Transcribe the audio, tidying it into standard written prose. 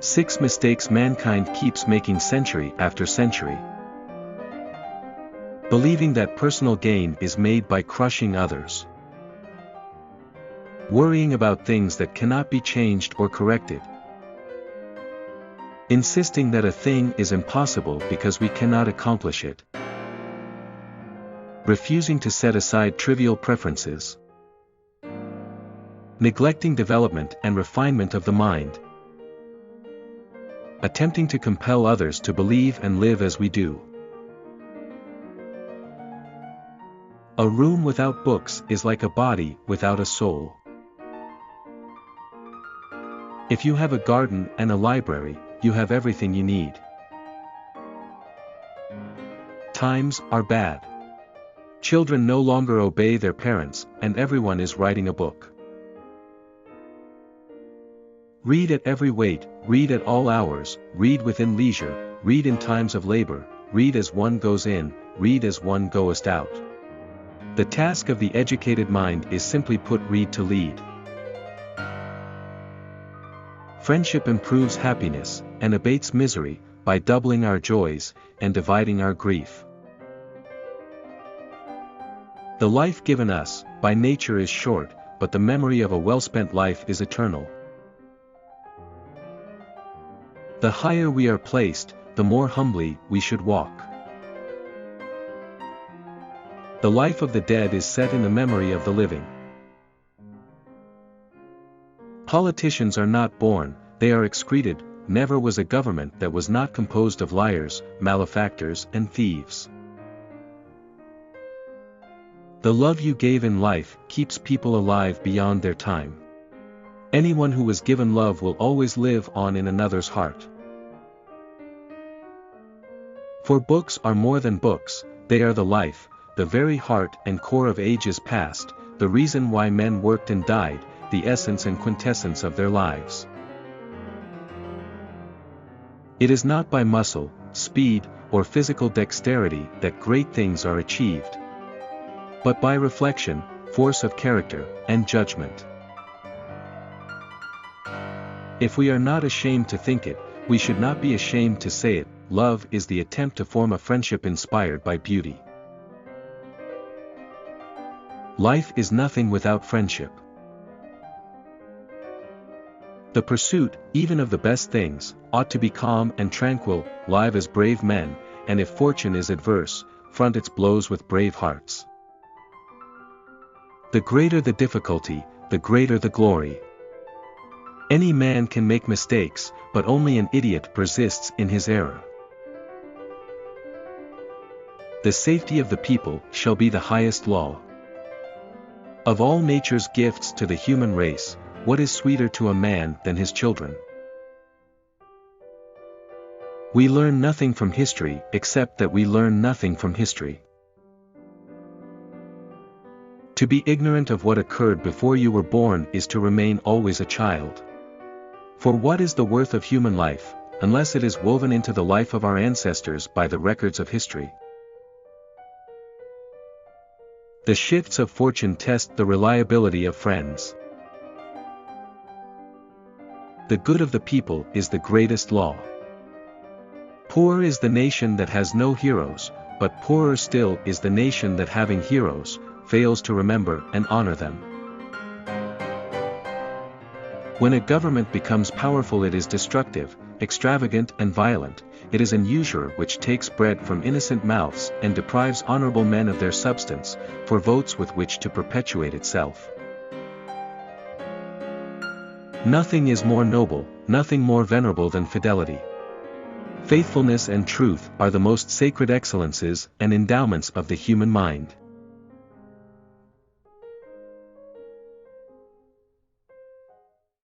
6 mistakes mankind keeps making century after century. Believing that personal gain is made by crushing others. Worrying about things that cannot be changed or corrected. Insisting that a thing is impossible because we cannot accomplish it. Refusing to set aside trivial preferences. Neglecting development and refinement of the mind. Attempting to compel others to believe and live as we do. A room without books is like a body without a soul. If you have a garden and a library, you have everything you need. Times are bad. Children no longer obey their parents, and everyone is writing a book. Read at every weight, read at all hours, read within leisure, read in times of labor, read as one goes in, read as one goeth out. The task of the educated mind is simply put read to lead. Friendship improves happiness, and abates misery, by doubling our joys, and dividing our grief. The life given us, by nature is short, but the memory of a well-spent life is eternal. The higher we are placed, the more humbly we should walk. The life of the dead is set in the memory of the living. Politicians are not born, they are excreted. Never was a government that was not composed of liars, malefactors, and thieves. The love you gave in life keeps people alive beyond their time. Anyone who was given love will always live on in another's heart. For books are more than books, they are the life, the very heart and core of ages past, the reason why men worked and died, the essence and quintessence of their lives. It is not by muscle, speed, or physical dexterity that great things are achieved, but by reflection, force of character, and judgment. If we are not ashamed to think it, we should not be ashamed to say it. Love is the attempt to form a friendship inspired by beauty. Life is nothing without friendship. The pursuit, even of the best things, ought to be calm and tranquil, live as brave men, and if fortune is adverse, front its blows with brave hearts. The greater the difficulty, the greater the glory. Any man can make mistakes, but only an idiot persists in his error. The safety of the people shall be the highest law. Of all nature's gifts to the human race, what is sweeter to a man than his children? We learn nothing from history except that we learn nothing from history. To be ignorant of what occurred before you were born is to remain always a child. For what is the worth of human life, unless it is woven into the life of our ancestors by the records of history? The shifts of fortune test the reliability of friends. The good of the people is the greatest law. Poor is the nation that has no heroes, but poorer still is the nation that having heroes, fails to remember and honor them. When a government becomes powerful, it is destructive, extravagant and violent. It is an usurer which takes bread from innocent mouths and deprives honorable men of their substance, for votes with which to perpetuate itself. Nothing is more noble, nothing more venerable than fidelity. Faithfulness and truth are the most sacred excellences and endowments of the human mind.